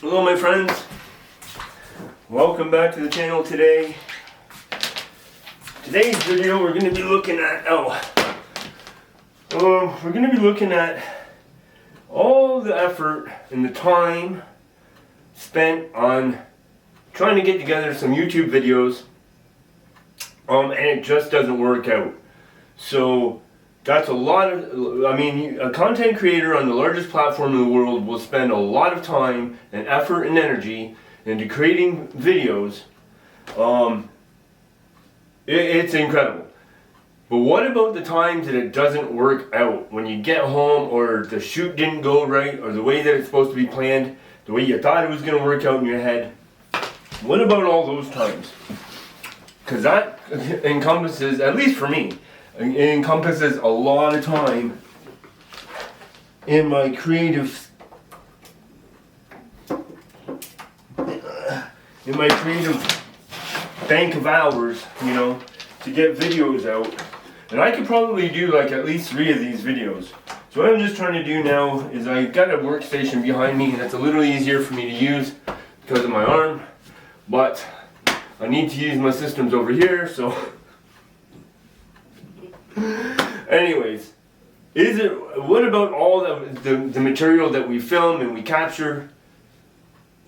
Hello my friends, welcome back to the channel today. Today's video we're going to be looking at, we're going to be looking at all the effort and the time spent on trying to get together some YouTube videos, and it just doesn't work out. So that's a lot of, a content creator on the largest platform in the world will spend a lot of time and effort and energy into creating videos. It's incredible. But what about the times that it doesn't work out? When you get home, or the shoot didn't go right, or the way that it's supposed to be planned, the way you thought it was going to work out in your head. What about all those times? Because that encompasses, at least for me, it encompasses a lot of time in my creative bank of hours, you know, to get videos out. And I could probably do like at least 3 of these videos. So what I'm just trying to do now is I got a workstation behind me, and it's a little easier for me to use because of my arm, but I need to use my systems over here, so anyways, what about all the material that we film and we capture?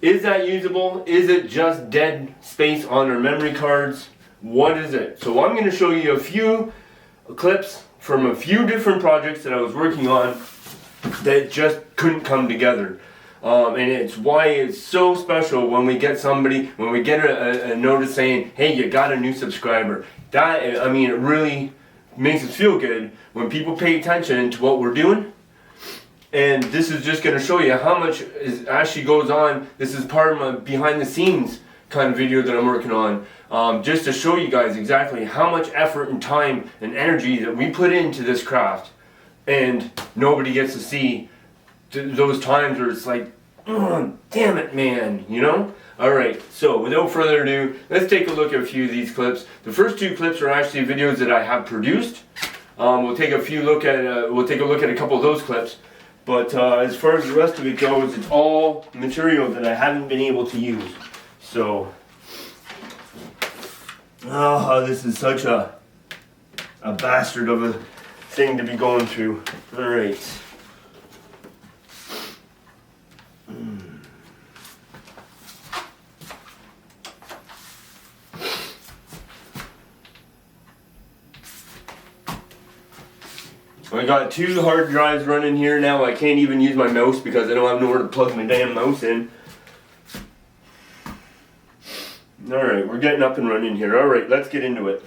Is that usable? Is it just dead space on our memory cards? What is it? So I'm going to show you a few clips from a few different projects that I was working on that just couldn't come together. And it's why it's so special when we get a notice saying, hey, you got a new subscriber. That, I mean, it really makes us feel good when people pay attention to what we're doing. And this is just going to show you how much actually goes on. This is part of my behind the scenes kind of video that I'm working on, just to show you guys exactly how much effort and time and energy that we put into this craft, and nobody gets to see those times where it's like, oh, damn it, man, you know? Alright, so without further ado, let's take a look at a few of these clips. The first 2 clips are actually videos that I have produced. We'll take a look at a couple of those clips. But as far as the rest of it goes, it's all material that I haven't been able to use. So, this is such a bastard of a thing to be going through. Alright. I got 2 hard drives running here now. I can't even use my mouse because I don't have nowhere to plug my damn mouse in. Alright, we're getting up and running here. Alright, let's get into it.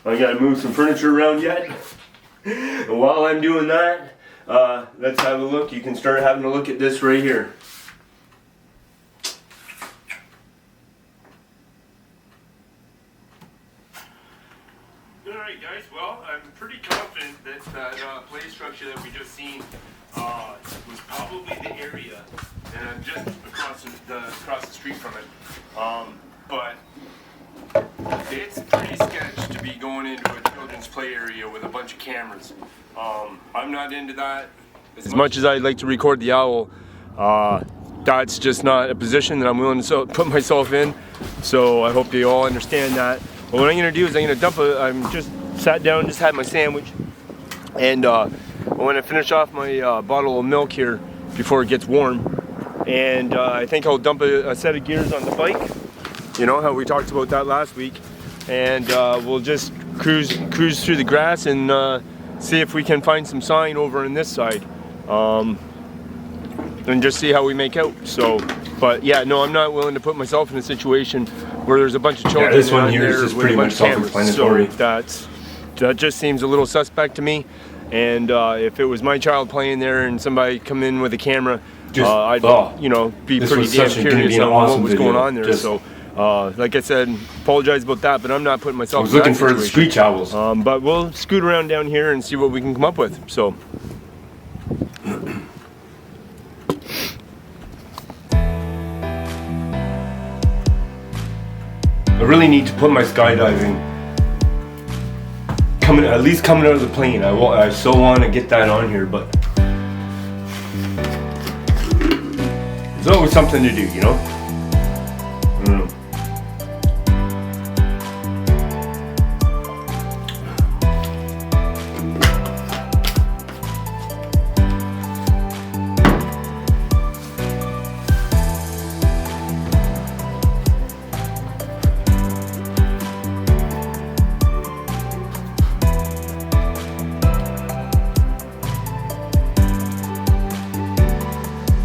I gotta move some furniture around yet. And while I'm doing that, let's have a look. You can start having a look at this right here. Alright guys, well, I'm pretty confident that that play structure that we just seen was probably the area, and I'm just across the street from it. But it's pretty sketch to be going into a children's play area with a bunch of cameras. I'm not into that. As much as I'd like to record the owl, that's just not a position that I'm willing to put myself in. So I hope you all understand that. But what I'm going to do is I'm just sat down, just had my sandwich, and I'm going to finish off my bottle of milk here before it gets warm. And I think I'll dump a set of gears on the bike, you know how we talked about that last week, and we'll just cruise through the grass and see if we can find some sign over on this side, and just see how we make out. So, but yeah, no, I'm not willing to put myself in a situation where there's a bunch of children. Yeah, this one here is just pretty much self-explanatory. So that just seems a little suspect to me. And if it was my child playing there and somebody come in with a camera, I'd be pretty damn curious on what was going on there. So like I said, apologize about that, but I'm not putting myself in that situation. I was looking for the screech owls. But we'll scoot around down here and see what we can come up with. So. I really need to put my skydiving at least coming out of the plane. I so want to get that on here, but There's always something to do, you know?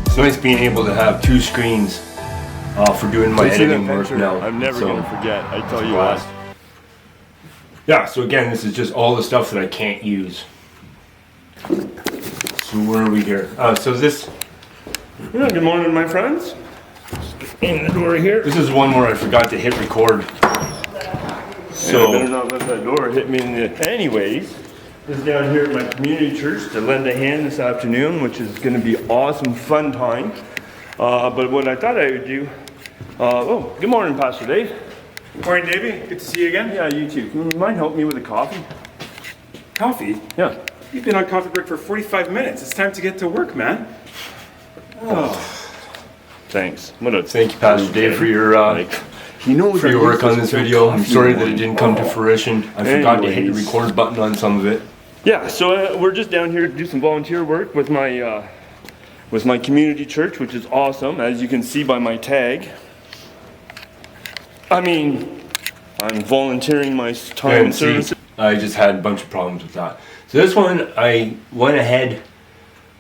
It's nice being able to have 2 screens for doing my editing work now. I'm never going to forget, I tell you what. Yeah, so again, this is just all the stuff that I can't use. So where are we here? So this... Yeah, good morning, my friends. Just get in the door here. This is one where I forgot to hit record. So I better not let that door hit me in the... Anyways, this is down here at my community church to lend a hand this afternoon, which is going to be awesome, fun time. But what I thought I would do... oh, good morning, Pastor Dave. Good morning, Davey. Good to see you again. Yeah, you too. Can you mind help me with a coffee? Coffee? Yeah. You've been on coffee break for 45 minutes. It's time to get to work, man. Oh. Thanks. Thank you, Pastor Dave, for your for your work on this video. I'm sorry that it didn't come to fruition. I forgot to hit the record button on some of it. Yeah, so we're just down here to do some volunteer work with my community church, which is awesome, as you can see by my tag. I mean, I'm volunteering my time and service. I just had a bunch of problems with that. So this one, I went ahead,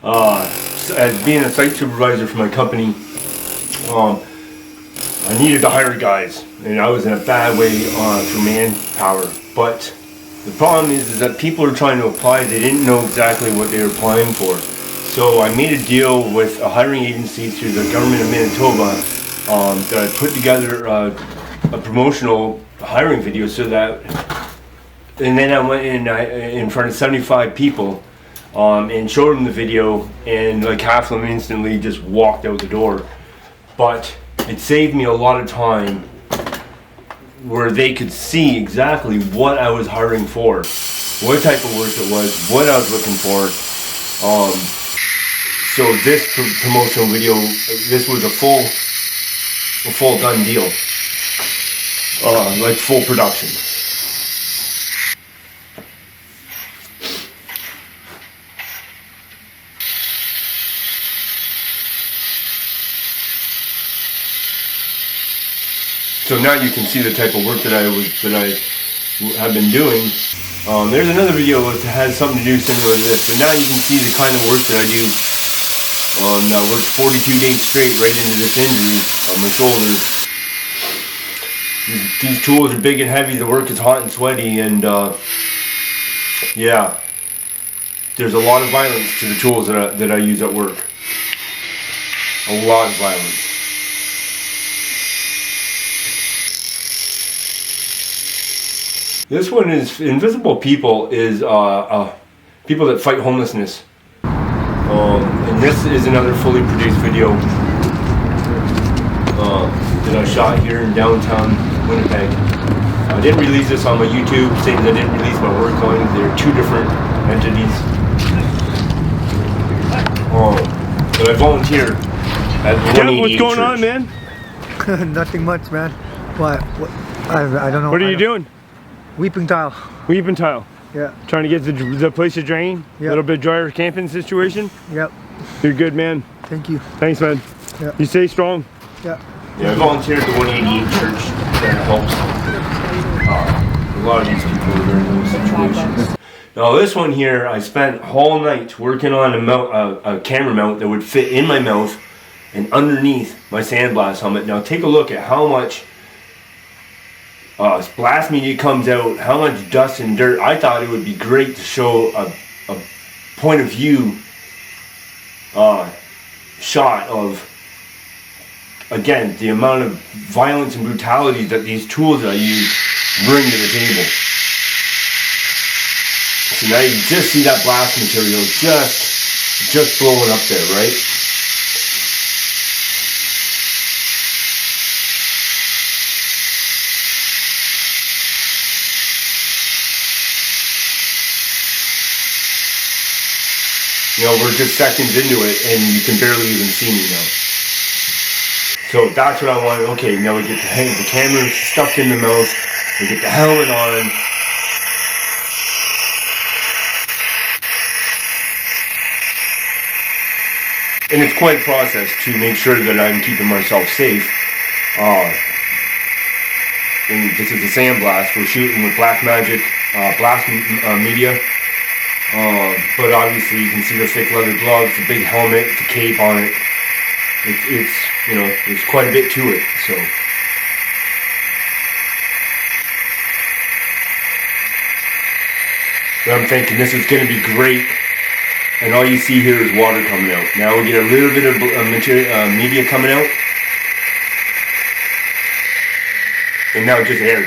as being a site supervisor for my company, I needed to hire guys, and I was in a bad way for manpower. But the problem is that people are trying to apply, they didn't know exactly what they were applying for. So I made a deal with a hiring agency through the government of Manitoba that I put together a promotional hiring video so that, and then I went in front of 75 people and showed them the video, and like half of them instantly just walked out the door. But it saved me a lot of time where they could see exactly what I was hiring for, what type of work it was, what I was looking for. So this promotional video, this was a full done deal, like full production. So now you can see the type of work that I have been doing. There's another video that has something to do similar to this, but now you can see the kind of work that I do. I worked 42 days straight right into this injury on my shoulder. These tools are big and heavy, the work is hot and sweaty, and yeah, there's a lot of violence to the tools that I use at work. A lot of violence. This one is Invisible People, is people that fight homelessness. And this is another fully produced video that I shot here in downtown Winnipeg. I didn't release this on my YouTube, same as I didn't release my work one. They're 2 different entities. But I volunteer at 188 what's going Church. on, man? Nothing much, man. What? I don't know. What are you doing? Weeping tile. Weeping tile. Yeah. Trying to get the place to drain. A Yep. little bit drier camping situation. Yep. You're good, man. Thank you. Thanks, man. Yeah. You stay strong. Yeah. Yeah, I volunteer at the 188 Church. That helps a lot of these people who are in those situations. Now this one here, I spent all night working on a camera mount that would fit in my mouth and underneath my sandblast helmet. Now take a look at how much blast media comes out, how much dust and dirt. I thought it would be great to show a point of view shot of, again, the amount of violence and brutality that these tools that I use bring to the table. So now you just see that blast material just blowing up there, right? You know, we're just seconds into it and you can barely even see me now. So that's what I wanted. Okay, now we get the camera stuffed in the mouth. We get the helmet on. And it's quite a process to make sure that I'm keeping myself safe. And this is a sandblast. We're shooting with Black Magic blast media. But obviously you can see the thick leather gloves, the big helmet, the cape on it. It's you know, there's quite a bit to it. So but I'm thinking this is going to be great. And all you see here is water coming out. Now we get a little bit of material, media coming out. And now just air.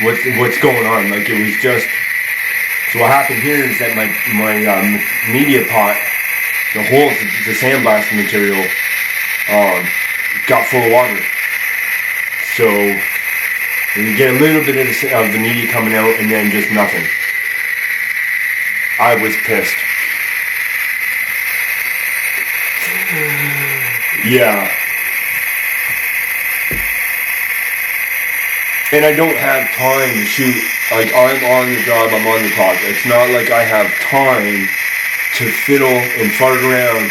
What's going on? Like, it was just... So what happened here is that my media pot, the holes, the sandblasting material, got full of water. So you get a little bit of the media coming out and then just nothing. I was pissed. Yeah. And I don't have time to shoot. Like, I'm on the job, I'm on the project. It's not like I have time to fiddle and fart around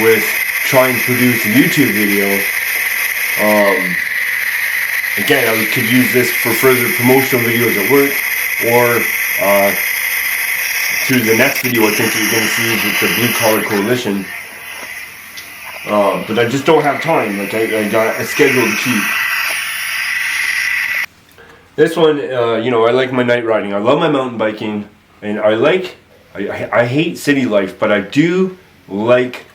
with trying to produce a YouTube video. Again, I could use this for further promotional videos at work, or through the next video I think you're going to see with the Blue Collar Coalition. But I just don't have time. Like, I got a schedule to keep. This one, you know, I like my night riding. I love my mountain biking, and I hate city life, but I do like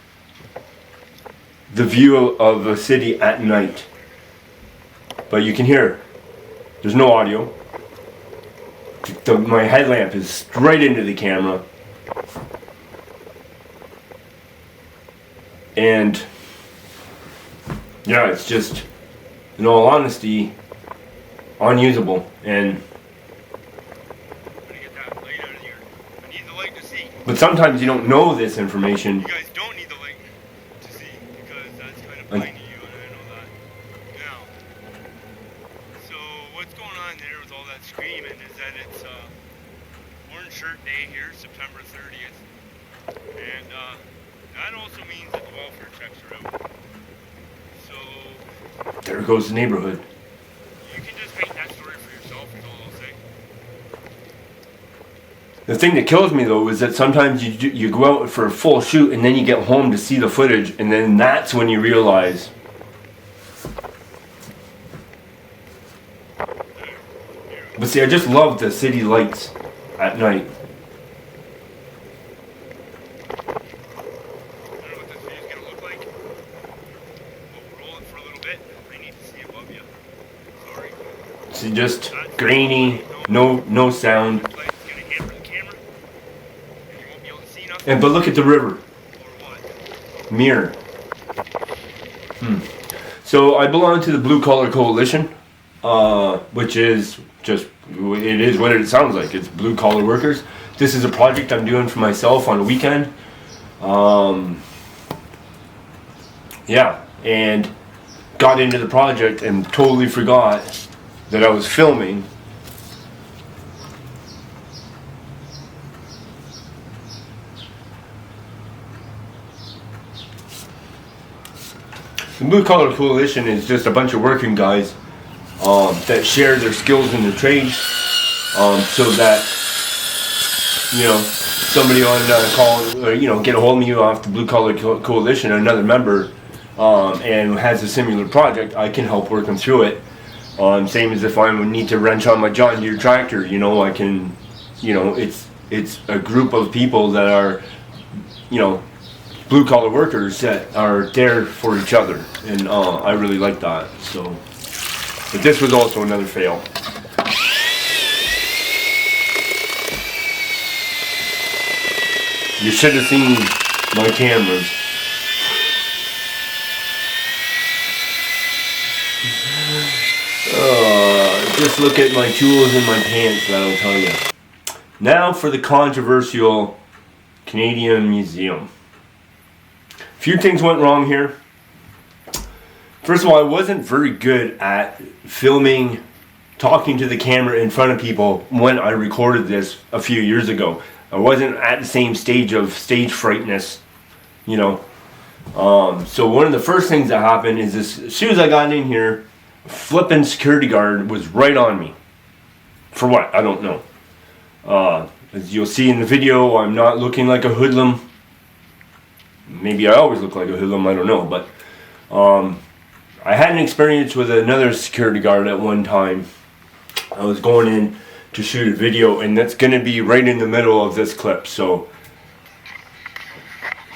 the view of a city at night. But you can hear, there's no audio. My headlamp is straight into the camera. And yeah, it's just, in all honesty, unusable. And Get that light out of here. I need the light to see. but sometimes you don't know this information. You guys don't need the light to see, because that's kind of blind to you, and I know that. Now, so what's going on there with all that screaming is that it's Orange Shirt Day here, September 30th. And that also means that the welfare checks are out. So There goes the neighborhood. you can just make that story for yourself, is all I'll say. The thing that kills me though is that sometimes you go out for a full shoot and then you get home to see the footage, and then that's when you realize. But see, I just love the city lights at night. I don't know what this video's gonna look like. We'll roll it for a little bit. I need to see above you. Sorry. See, just grainy, no sound. Light's gonna hamper the camera, and you won't be able to see nothing. And but look at the river. Or what? Mirror. So I belong to the Blue Collar Coalition, which is just, it is what it sounds like. It's blue collar workers. This is a project I'm doing for myself on a weekend. Yeah, and got into the project and totally forgot that I was filming. The Blue Collar Coalition is just a bunch of working guys that share their skills in their trades, so that, you know, somebody on call, or, you know, get a hold of you off the Blue Collar Coalition, another member, and has a similar project, I can help work them through it. Same as if I would need to wrench on my John Deere tractor, you know, I can, you know, it's a group of people that are, you know, blue collar workers that are there for each other, and I really like that. So, but this was also another fail. You should have seen my cameras. Just look at my tools in my pants, that'll tell you. Now for the controversial Canadian Museum. Few things went wrong here. First of all, I wasn't very good at filming, talking to the camera in front of people when I recorded this a few years ago. I wasn't at the same stage of stage frightness, you know. So one of the first things that happened is this: as soon as I got in here, a flippin' security guard was right on me. For what? I don't know. As you'll see in the video, I'm not looking like a hoodlum. Maybe I always look like a hoodlum, I don't know. But I had an experience with another security guard at one time. I was going in to shoot a video, and that's going to be right in the middle of this clip. So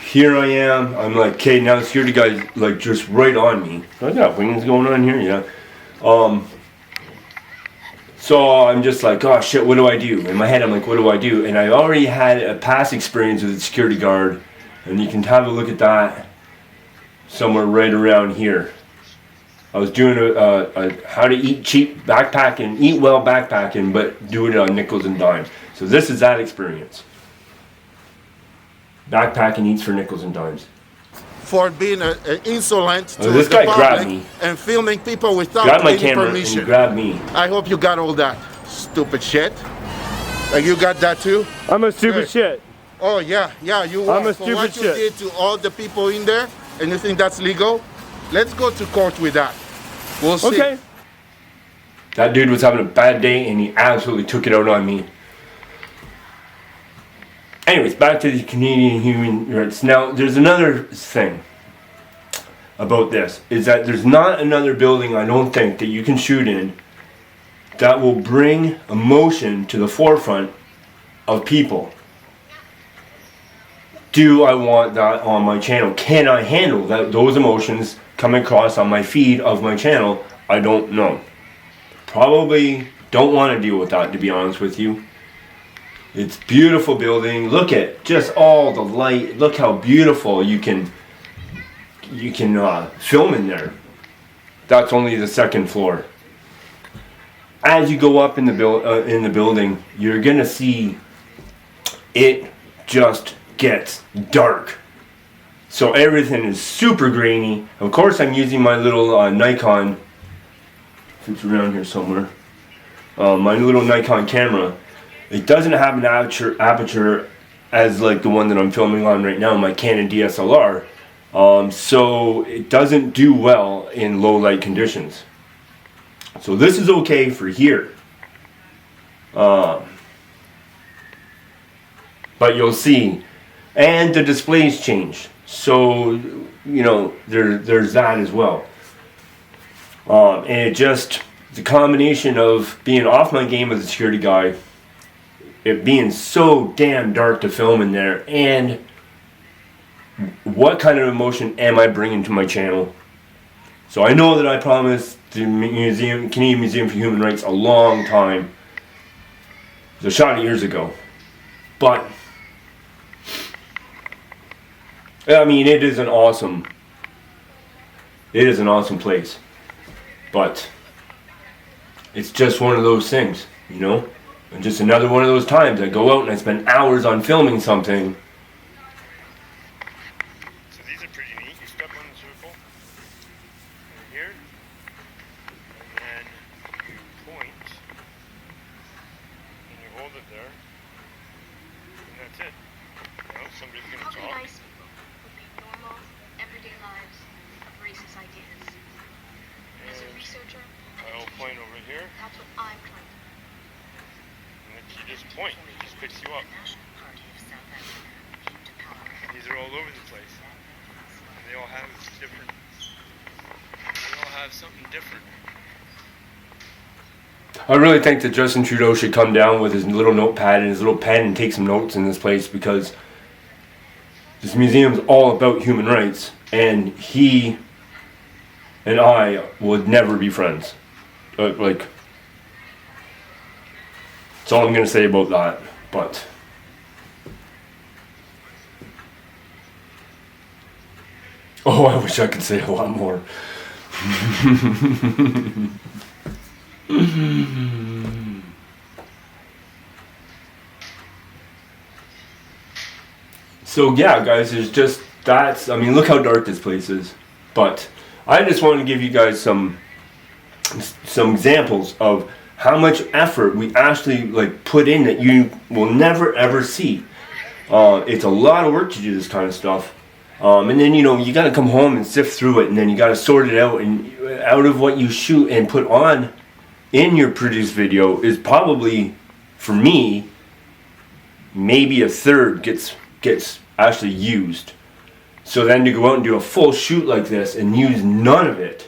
here I am. I'm like, okay, now the security guy's like just right on me. I got wings going on here, yeah. So I'm just like, oh shit, what do I do? In my head, I'm like, what do I do? And I already had a past experience with a security guard, and you can have a look at that somewhere right around here. I was doing a how to eat cheap backpacking, eat well backpacking, but doing it on nickels and dimes. So this is that experience. Backpacking eats for nickels and dimes. For being insolent to this the guy grabbed public me. and filming people without Grabbed my any camera permission. and grabbed me. I hope you got all that stupid shit. Like you got that too? I'm a stupid shit. Oh yeah, you I'm are. a For stupid what you shit. did to all the people in there, and you think that's legal? Let's go to court with that. We'll see. Okay. That dude was having a bad day, and he absolutely took it out on me. Anyways, back to the Canadian human rights. Now, there's another thing about this, is that there's not another building, I don't think, that you can shoot in that will bring emotion to the forefront of people. Do I want that on my channel? Can I handle those emotions coming across on my feed of my channel? I don't know. Probably don't want to deal with that, to be honest with you. It's beautiful building. Look at just all the light. Look how beautiful you can film in there. That's only the second floor. As you go up in the building, you're gonna see it just gets dark. So everything is super grainy. Of course, I'm using my little Nikon. If it's around here somewhere, my little Nikon camera. It doesn't have an aperture as like the one that I'm filming on right now, my Canon DSLR. So it doesn't do well in low light conditions. So this is okay for here. But you'll see, and the displays change. So, you know, there's that as well. And it just, the combination of being off my game as a security guy, it being so damn dark to film in there, and what kind of emotion am I bringing to my channel? So I know that I promised the Canadian Museum for Human Rights a long time. It was a shot of years ago. But, I mean, it is an awesome place. But, it's just one of those things, you know? And just another one of those times I go out and I spend hours on filming something. So these are pretty neat. You step on the circle right here, and then you point, and you hold it there, and that's it. You know, somebody's gonna How can talk. nice people who lead normal, everyday lives of racist ideas? And as a researcher, I'll point over here, that's what I'm trying to do. and then you just point. It just picks you up. The National Party of South Africa came to power. These are all over the place. And they all have different. They all have something different. I really think that Justin Trudeau should come down with his little notepad and his little pen and take some notes in this place, because this museum's all about human rights, and he and I would never be friends. Like, that's all I'm gonna say about that. But oh, I wish I could say a lot more. So yeah, guys, there's just, that's, I mean, look how dark this place is. But I just want to give you guys some examples of how much effort we actually like put in that you will never ever see. It's a lot of work to do this kind of stuff. And then, you know, you got to come home and sift through it, and then you got to sort it out, and out of what you shoot and put on in your produced video is probably, for me, maybe a third gets actually used. So then to go out and do a full shoot like this and use none of it,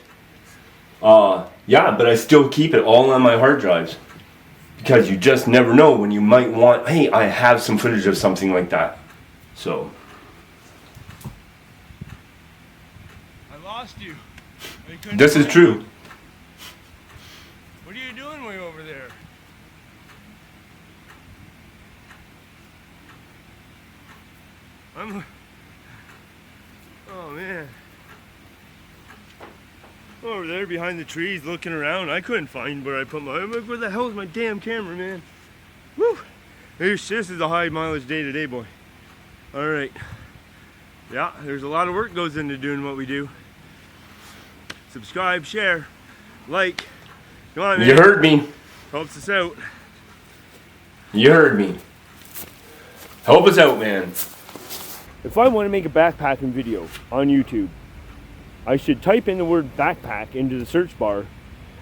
yeah, but I still keep it all on my hard drives, because you just never know when you might want, hey, I have some footage of something like that. So I lost you. this is true. What are you doing way over there? Oh man. Over there behind the trees looking around. I couldn't find where I put I'm like, where the hell is my damn camera, man? Woo! This is a high mileage day today, boy. Alright. Yeah, there's a lot of work goes into doing what we do. Subscribe, share, like. Come on, man. You heard me. Helps us out. You heard me. Help us out, man. If I want to make a backpacking video on YouTube, I should type in the word backpack into the search bar,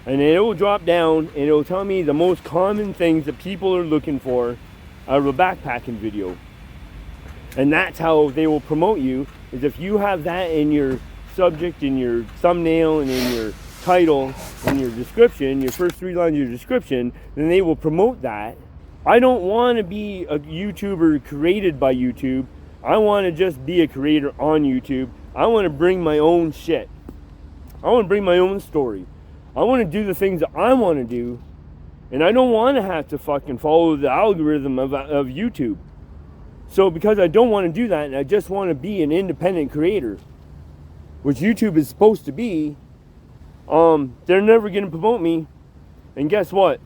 and it will drop down and it will tell me the most common things that people are looking for out of a backpacking video. And that's how they will promote you, is if you have that in your subject, in your thumbnail, and in your title, in your description, your first 3 lines of your description, then they will promote that. I don't want to be a YouTuber created by YouTube. I want to just be a creator on YouTube. I want to bring my own shit. I want to bring my own story. I want to do the things that I want to do, and I don't want to have to fucking follow the algorithm of YouTube. So because I don't want to do that, and I just want to be an independent creator, which YouTube is supposed to be, they're never going to promote me. And guess what?